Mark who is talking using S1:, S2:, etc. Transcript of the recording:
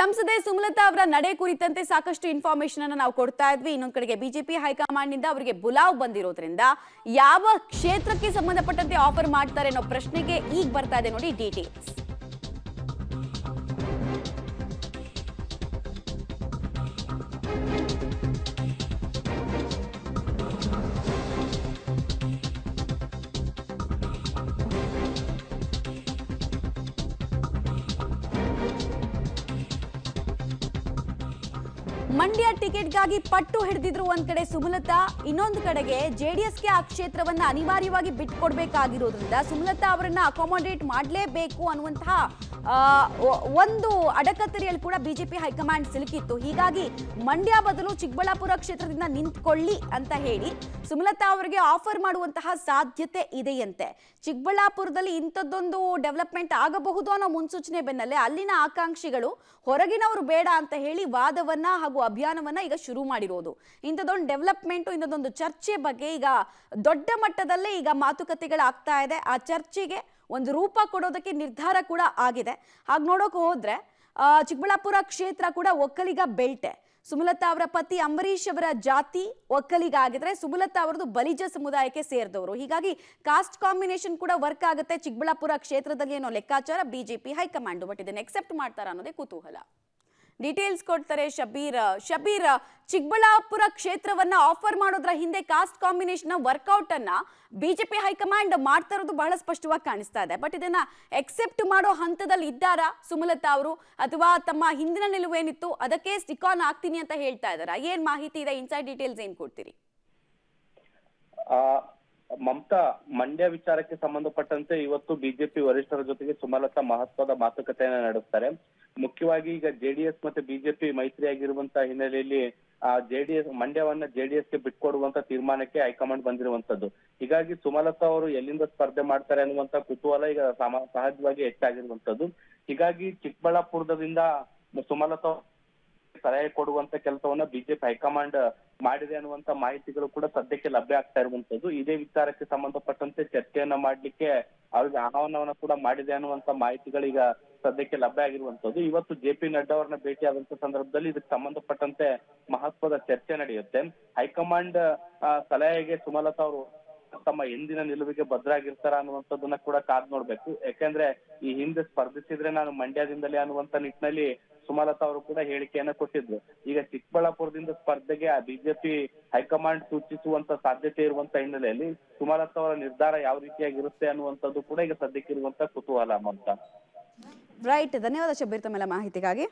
S1: ಸಂಸದೆ ಸುಮಲತಾ ಅವರ ನಡೆ ಕುರಿತಂತೆ ಸಾಕಷ್ಟು ಇನ್ಫಾರ್ಮೇಶನ್ ಅನ್ನು ನಾವು ಕೊಡ್ತಾ ಇದ್ವಿ. ಇನ್ನೊಂದು ಕಡೆಗೆ ಬಿಜೆಪಿ ಹೈಕಮಾಂಡ್ ನಿಂದ ಅವರಿಗೆ ಬುಲಾವ್ ಬಂದಿರೋದ್ರಿಂದ ಯಾವ ಕ್ಷೇತ್ರಕ್ಕೆ ಸಂಬಂಧಪಟ್ಟಂತೆ ಆಫರ್ ಮಾಡ್ತಾರೆ ಅನ್ನೋ ಪ್ರಶ್ನೆಗೆ ಈಗ ಬರ್ತಾ ಇದೆ ನೋಡಿ ಡೀಟೇಲ್ಸ್. ಮಂಡ್ಯ ಟಿಕೆಟ್ಗಾಗಿ ಪಟ್ಟು ಹಿಡಿದಿದ್ರು ಒಂದ್ ಕಡೆ ಸುಮಲತಾ, ಇನ್ನೊಂದು ಕಡೆಗೆ ಜೆಡಿಎಸ್ಗೆ ಆ ಕ್ಷೇತ್ರವನ್ನ ಅನಿವಾರ್ಯವಾಗಿ ಬಿಟ್ಕೊಡ್ಬೇಕಾಗಿರೋದ್ರಿಂದ ಸುಮಲತಾ ಅವರನ್ನ ಅಕಾಮಡೇಟ್ ಮಾಡಲೇಬೇಕು ಅನ್ನುವಂತಹ ಒಂದು ಅಡಕತ್ತರಿಯಲ್ಲಿ ಕೂಡ ಬಿಜೆಪಿ ಹೈಕಮಾಂಡ್ ಸಿಲುಕಿತ್ತು. ಹೀಗಾಗಿ ಮಂಡ್ಯ ಬದಲು ಚಿಕ್ಕಬಳ್ಳಾಪುರ ಕ್ಷೇತ್ರದಿಂದ ನಿಂತ್ಕೊಳ್ಳಿ ಅಂತ ಹೇಳಿ ಸುಮಲತಾ ಅವರಿಗೆ ಆಫರ್ ಮಾಡುವಂತಹ ಸಾಧ್ಯತೆ ಇದೆಯಂತೆ. ಚಿಕ್ಕಬಳ್ಳಾಪುರದಲ್ಲಿ ಇಂಥದ್ದೊಂದು ಡೆವಲಪ್ಮೆಂಟ್ ಆಗಬಹುದು ಅನ್ನೋ ಮುನ್ಸೂಚನೆ ಬೆನ್ನಲ್ಲೇ ಅಲ್ಲಿನ ಆಕಾಂಕ್ಷಿಗಳು ಹೊರಗಿನವರು ಬೇಡ ಅಂತ ಹೇಳಿ ವಾದವನ್ನ ಹಾಗೂ ಅಭಿಯಾನವನ್ನ ಈಗ ಶುರು ಮಾಡಿರೋದು. ಇಂಥದ್ದೊಂದು ಡೆವಲಪ್ಮೆಂಟ್, ಇಂಥದ್ದೊಂದು ಚರ್ಚೆ ಬಗ್ಗೆ ಈಗ ದೊಡ್ಡ ಮಟ್ಟದಲ್ಲೇ ಈಗ ಮಾತುಕತೆಗಳಾಗ್ತಾ ಇದೆ. ಆ ಚರ್ಚೆಗೆ ಒಂದು ರೂಪ ಕೊಡೋದಕ್ಕೆ ನಿರ್ಧಾರ ಕೂಡ ಆಗಿದೆ. ಹಾಗೆ ನೋಡೋಕೆ ಹೋದ್ರೆ ಚಿಕ್ಕಬಳ್ಳಾಪುರ ಕ್ಷೇತ್ರ ಕೂಡ ಒಕ್ಕಲಿಗ ಬೆಲ್ಟೆ. ಸುಮಲತಾ ಅವರ ಪತಿ ಅಂಬರೀಶ್ ಅವರ ಜಾತಿ ಒಕ್ಕಲಿಗ ಆಗಿದ್ರೆ ಸುಮಲತಾ ಅವರದು ಬಲಿಜ ಸಮುದಾಯಕ್ಕೆ ಸೇರಿದವರು. ಹೀಗಾಗಿ ಕಾಸ್ಟ್ ಕಾಂಬಿನೇಷನ್ ಕೂಡ ವರ್ಕ್ ಆಗುತ್ತೆ ಚಿಕ್ಕಬಳ್ಳಾಪುರ ಕ್ಷೇತ್ರದಲ್ಲಿ ಅನ್ನೋ ಲೆಕ್ಕಾಚಾರ ಬಿಜೆಪಿ ಹೈಕಮಾಂಡ್. ಬಟ್ ಇದನ್ನ ಎಕ್ಸೆಪ್ಟ್ ಮಾಡ್ತಾರ ಅನ್ನೋದೇ ಕುತೂಹಲ. ಡೀಟೇಲ್ಸ್ ಕೊಡ್ತಾರೆ ಶಬೀರ್, ಚಿಕ್ಕಬಳ್ಳಾಪುರ ಕ್ಷೇತ್ರವನ್ನ ಆಫರ್ ಮಾಡೋದ್ರ ಹಿಂದೆ ಕಾಸ್ಟ್ ಕಾಂಬಿನೇಷನ್ ವರ್ಕೌಟ್ ಅನ್ನ ಬಿಜೆಪಿ ಹೈಕಮಾಂಡ್ ಮಾಡ್ತಾ ಇರೋದು ಬಹಳ ಸ್ಪಷ್ಟವಾಗಿ ಕಾಣಿಸ್ತಾ ಇದೆ. ಬಟ್ ಇದನ್ನ ಎಕ್ಸೆಪ್ಟ್ ಮಾಡೋ ಹಂತದಲ್ಲಿ ಇದ್ದಾರಾ ಸುಮಲತಾ ಅವರು, ಅಥವಾ ತಮ್ಮ ಹಿಂದಿನ ನಿಲುವೇನಿತ್ತು ಅದಕ್ಕೆ ಸ್ಟಿಕ್ ಆನ್ ಆಗ್ತೀನಿ ಅಂತ ಹೇಳ್ತಾ ಇದ್ದಾರಾ? ಏನ್ ಮಾಹಿತಿ ಇದೆ, ಇನ್ಸೈಡ್ ಡೀಟೇಲ್ಸ್ ಏನ್ ಕೊಡ್ತೀರಿ?
S2: ಮಮತಾ, ಮಂಡ್ಯ ವಿಚಾರಕ್ಕೆ ಸಂಬಂಧಪಟ್ಟಂತೆ ಇವತ್ತು ಬಿಜೆಪಿ ವರಿಷ್ಠರ ಜೊತೆಗೆ ಸುಮಲತಾ ಮಹತ್ವದ ಮಾತುಕತೆಯನ್ನ ನಡೆಸ್ತಾರೆ. ಮುಖ್ಯವಾಗಿ ಈಗ ಜೆಡಿಎಸ್ ಮತ್ತೆ ಬಿಜೆಪಿ ಮೈತ್ರಿ ಆಗಿರುವಂತಹ ಹಿನ್ನೆಲೆಯಲ್ಲಿ ಮಂಡ್ಯವನ್ನ ಜೆಡಿಎಸ್ಗೆ ಬಿಟ್ಕೊಡುವಂತ ತೀರ್ಮಾನಕ್ಕೆ ಹೈಕಮಾಂಡ್ ಬಂದಿರುವಂತದ್ದು. ಹೀಗಾಗಿ ಸುಮಲತಾ ಅವರು ಎಲ್ಲಿಂದ ಸ್ಪರ್ಧೆ ಮಾಡ್ತಾರೆ ಅನ್ನುವಂತ ಕುತೂಹಲ ಈಗ ಸಹಜವಾಗಿ ಹೆಚ್ಚಾಗಿರುವಂತದ್ದು. ಹೀಗಾಗಿ ಚಿಕ್ಕಬಳ್ಳಾಪುರದಿಂದ ಸುಮಲತಾ ಸಲಹೆ ಕೊಡುವಂತ ಕೆಲಸವನ್ನ ಬಿಜೆಪಿ ಹೈಕಮಾಂಡ್ ಮಾಡಿದೆ ಅನ್ನುವಂತ ಮಾಹಿತಿಗಳು ಕೂಡ ಸದ್ಯಕ್ಕೆ ಲಭ್ಯ ಆಗ್ತಾ ಇರುವಂತದ್ದು. ಇದೇ ವಿಚಾರಕ್ಕೆ ಸಂಬಂಧಪಟ್ಟಂತೆ ಚರ್ಚೆಯನ್ನ ಮಾಡ್ಲಿಕ್ಕೆ ಅವ್ರಿಗೆ ಆಹ್ವಾನವನ್ನ ಕೂಡ ಮಾಡಿದೆ ಅನ್ನುವಂತ ಮಾಹಿತಿಗಳು ಈಗ ಸದ್ಯಕ್ಕೆ ಲಭ್ಯ ಆಗಿರುವಂತದ್ದು. ಇವತ್ತು ಜೆ.ಪಿ. ನಡ್ಡಾ ಅವರನ್ನ ಭೇಟಿಯಾದಂತ ಸಂದರ್ಭದಲ್ಲಿ ಇದಕ್ಕೆ ಸಂಬಂಧಪಟ್ಟಂತೆ ಮಹತ್ವದ ಚರ್ಚೆ ನಡೆಯುತ್ತೆ. ಹೈಕಮಾಂಡ್ ಸಲಹೆಗೆ ಸುಮಲತಾ ಅವರು ತಮ್ಮ ಎಂದಿನ ನಿಲುವಿಗೆ ಭದ್ರಾಗಿರ್ತಾರ ಅನ್ನುವಂಥದ್ದನ್ನ ಕೂಡ ಕಾದ್ ನೋಡ್ಬೇಕು. ಯಾಕೆಂದ್ರೆ ಈ ಹಿಂದೆ ಸ್ಪರ್ಧಿಸಿದ್ರೆ ನಾನು ಮಂಡ್ಯದಿಂದಲೇ ಅನ್ನುವಂತ ನಿಟ್ಟಿನಲ್ಲಿ ಸುಮಲತಾ ಅವರು ಕೂಡ ಹೇಳಿಕೆಯನ್ನ ಕೊಟ್ಟಿದ್ರು. ಈಗ ಚಿಕ್ಕಬಳ್ಳಾಪುರದಿಂದ ಸ್ಪರ್ಧೆಗೆ ಬಿಜೆಪಿ ಹೈಕಮಾಂಡ್ ಸೂಚಿಸುವಂತ ಸಾಧ್ಯತೆ ಇರುವಂತ ಹಿನ್ನೆಲೆಯಲ್ಲಿ ಸುಮಲತಾ ಅವರ ನಿರ್ಧಾರ ಯಾವ ರೀತಿಯಾಗಿರುತ್ತೆ ಅನ್ನುವಂಥದ್ದು ಕೂಡ ಈಗ ಸದ್ಯಕ್ಕಿರುವಂತ ಕುತೂಹಲ. ಮಮತಾ,
S1: ರೈಟ್, ಧನ್ಯವಾದ ಶಬೀರ್ ತಮ್ಮೆಲ್ಲ ಮಾಹಿತಿಗಾಗಿ.